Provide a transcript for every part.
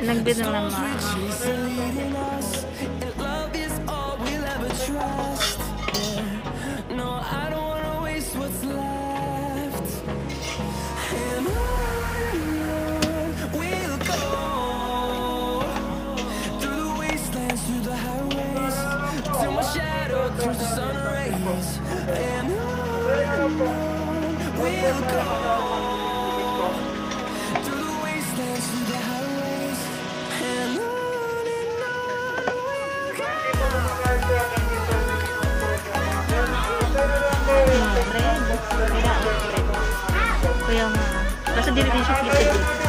Nagbid na naman. Kaya nga, basta dili din siya kita dito.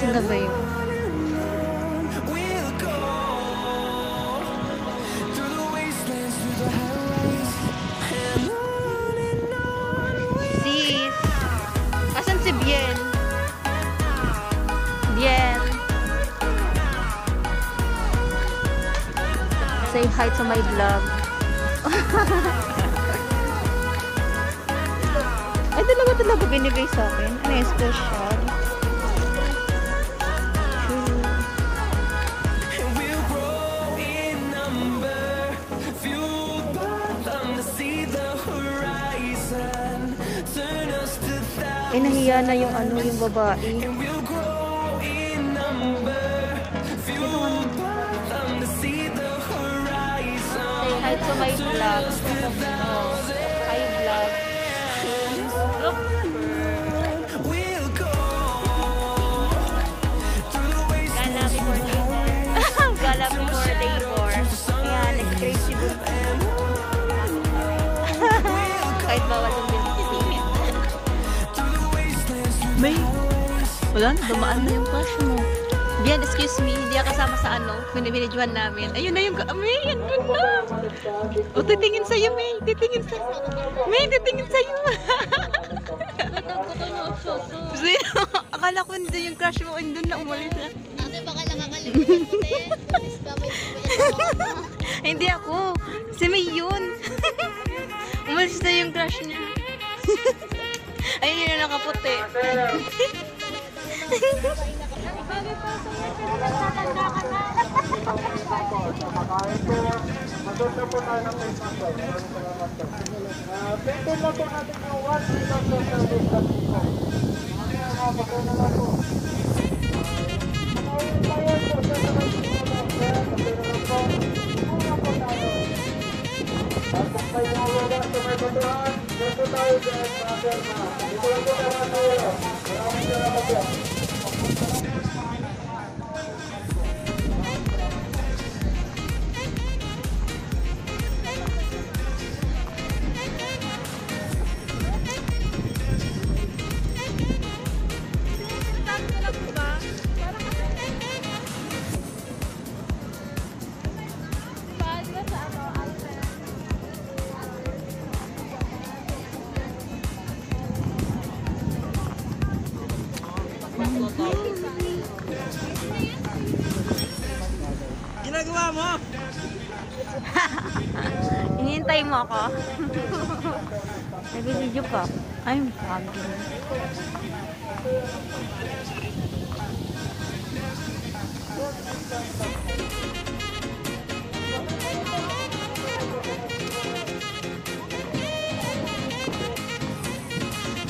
Saan na ba yun? Sis! Asan si Bien? Bien! Say hi to my vlog. Ay, talaga binigay sa akin. Ano yung special? Eh, nahiya na yung yung babae. Say hi to my vlog. Hi vlog. Look. Gala before labor. Gala before labor. Ayan, nag-crazy book. Kahit bawal yung bilhin. May, wala na, dumaan na yung crush mo. Bien, excuse me, hindi ka kasama sa binibidyohan namin. Ayun na yung, May, yan doon na. O, titingin sa'yo, May. Titingin sa'yo. May, titingin sa'yo. Akala ko hindi yung crush mo, doon na umalis na. Ate, baka nakakalimutan ko din. Hindi ako. Si May yun. Umalis na yung crush niya. Ayun yun na nakaputi. Ginagawa mo? Hinihintay mo ako? Nag-video ka? Ay, magagin.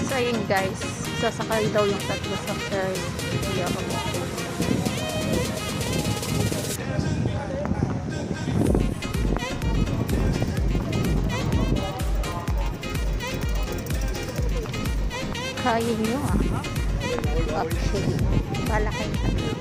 So, yun guys. Sasakay daw yung tatlo sa ferry. Hindi ako mo. basahin nyo ah. Actually, wala kayong sabihin.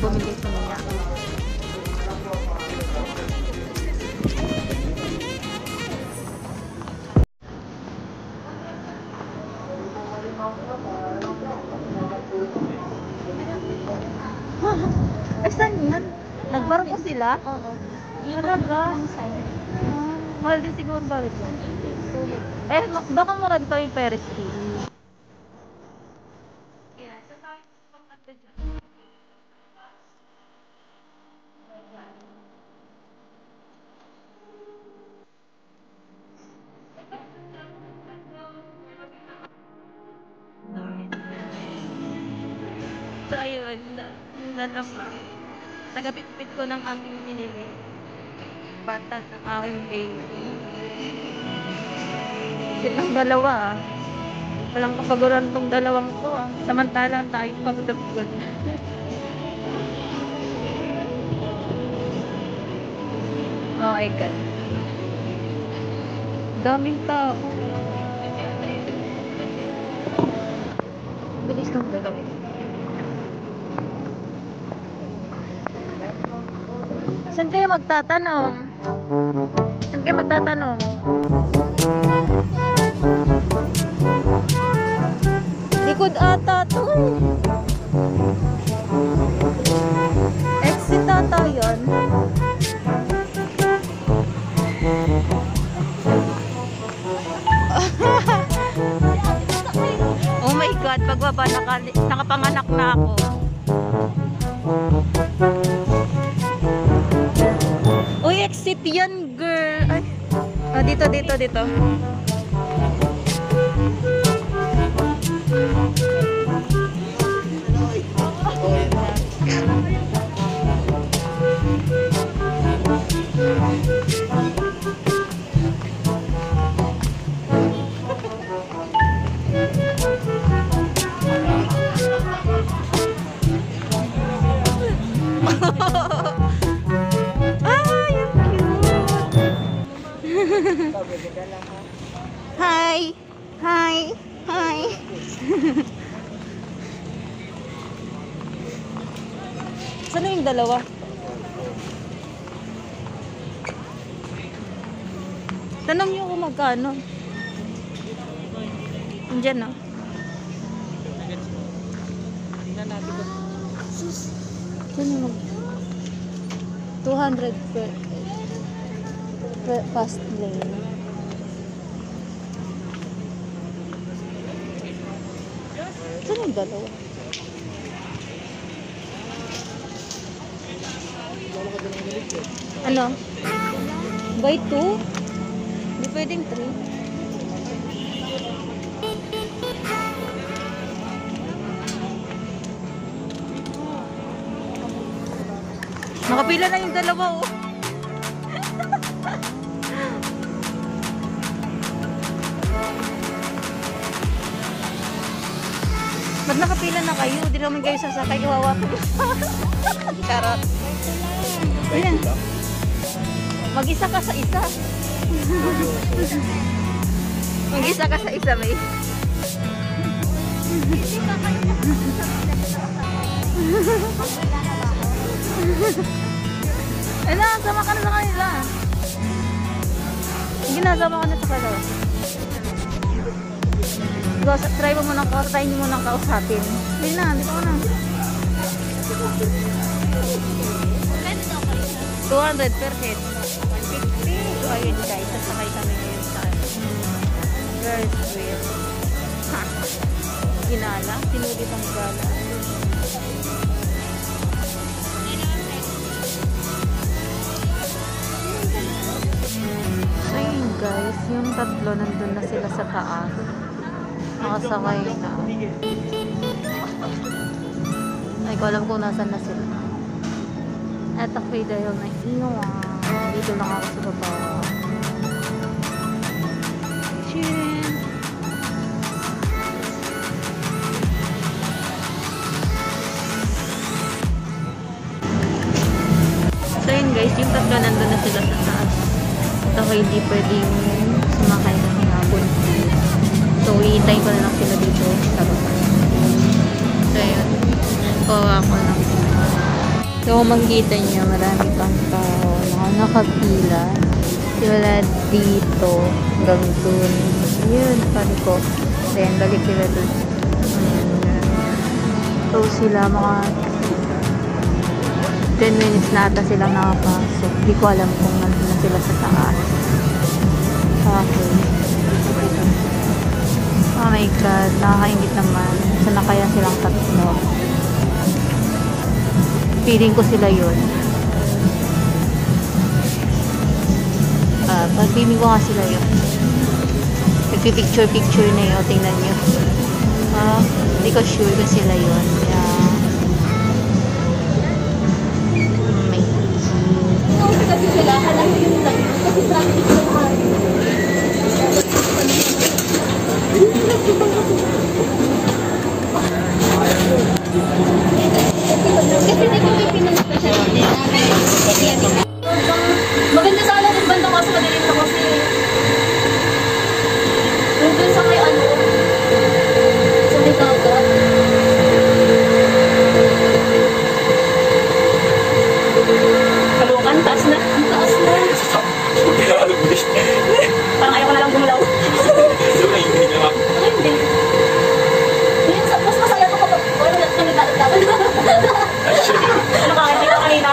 Bumili ko niya. Ay, saan yan? Nagbarko sila? Oo. Talaga? Mahal din siguro balik yan. Eh, baka murad pa yung Ferris wheel. So, ayun. Tagapitpit ko ng aking pinili. Patas ng aking baby. Silang dalawa ah. Walang kapaguran tong dalawang to ah. Samantalang tayo pagdagdag. Oh my God. Daming tao. Bilis ng gagawin. Saan kayo magtatanong? Saan kayo magtatanong? Likod ata to. Exit ata yun. Oh my God, pagbaba nakapanganak na ako. Uy, exit yan, girl. Ay. Ah, dito. Hi! Hi! Hi! Saan yung dalawa? Tanong nyo kung magkano. Diyan na. Diyan na. 200 per fast lane. Saan yung dalawa? Ano? Buy 2? Hindi pwedeng 3. Nakapila na yung dalawa oh. Ba't nakapila na kayo? Di naman kayo sasakay. Kawawa po. Charot. Ayan. Mag-isa ka sa isa. Mag-isa ka sa isa, may. Ala, sama ka na sa kanila. Sige na, sama ka na sa kanila. Try mo munang try mo munang kausapin. Hindi na, dito ka na. 200 per head. 150. So, ayun guys, sasakay kami ngayon sa girls wheel. Ha! Ginala, tinudit ang gala. So yun guys, yung tatlo nandun na sila sa taas. Nakasakay na. Ay, ko alam kung nasan na sila. Eto kay dahil na inuwa. Dito lang ako sa baba. Chin! nandun na sila sa taas. At ako hindi pwedeng sumakay ng hapon. So, iintay ko na lang sila dito sa baba. So, yun. Kawawa ko lang. So, kung makikita nyo, marami pang tao. Nakapila. Sila dito. Hanggang dun. Yun, sabi ko. Then, balik sila dun. So, sila mga 10 minutes na ata silang nakapasok. Hindi ko alam kung nandun na sila sa taas. Okay. Oh my God. Nakakaingit naman. Saan na kaya silang tatlo? Feeling ko sila yun. Pag-feeling ko nga sila yun. Nagpipicture-picture na yun. Tingnan nyo. Hindi ko sure kung sila yun. Yeah. Kasi sila, hanapin yung lang. Kasi sabi ko kasi hindi ko pinag-special din namin. Maganda sana kung banda kaso madilim na kasi. Nandun sa may ano, sa may dagat. Kalukan, taas na. Taas na. Parang ayaw ko na lang gumulaw. Hindi. Mas masaya ko kapag wala na nagdadagdagan. Nakakhindi ka kanina.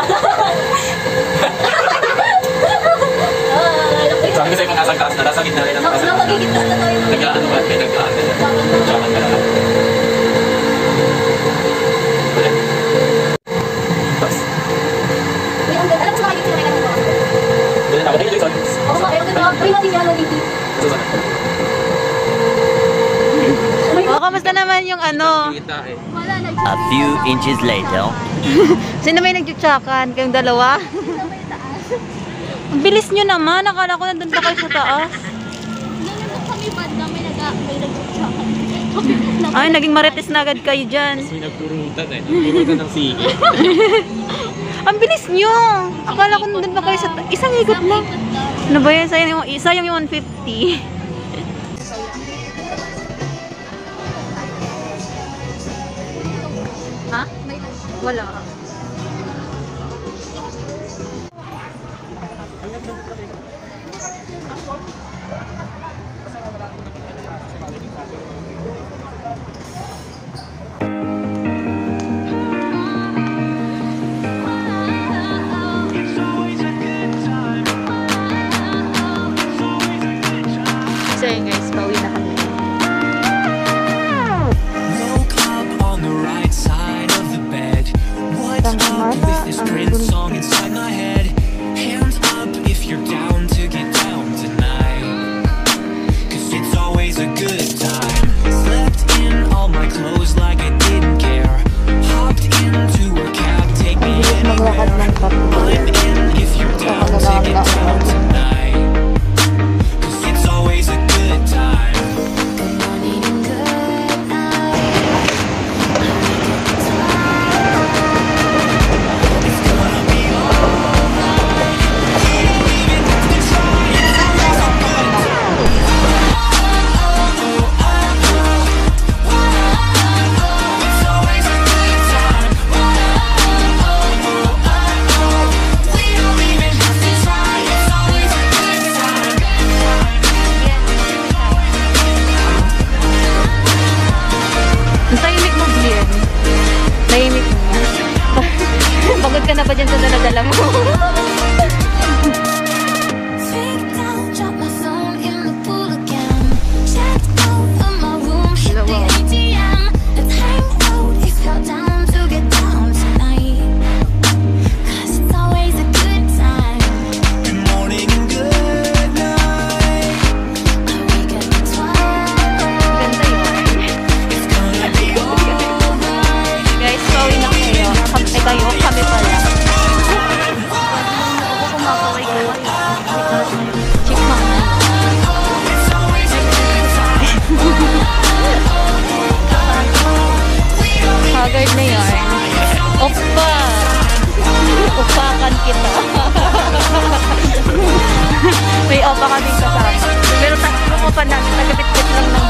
Sabi ko sa'yo kung nasa taas na, nasa gitna rin ang taas. Napagigitna na tayo. Nag-aano ka, may nag-aano ka. Japan ka lang. Tapos. Alam mo sa kagit sila may ganito ako. Doon na ako. Ay, Jason. Oo, ayaw ko na. Ay, natin yan, Liti. Susan. Kamusta naman yung ano? Wala na. A few inches later. Sino may nagtutsakan? Kayong dalawa? Ang bilis nyo naman. Akala ko nandun pa kayo sa taas. Nandun kami banda, may nag-tsaka. Ay, naging marites na agad kayo dyan. May nagpurutan eh. Nagpurutan ng sige. Ang bilis nyo! Akala ko nandun pa kayo sa taas. Isang ikot lang. Ano ba yan? Sayang yung 150. Ha? Wala. So yun guys, pauwi na kami. Woke up on the right side of the bed. What's up with this Prince song inside my head? Hands up if you're down to get down tonight. kaming kasama. Pero tatlo ko pa namin, nagabit-bit lang ng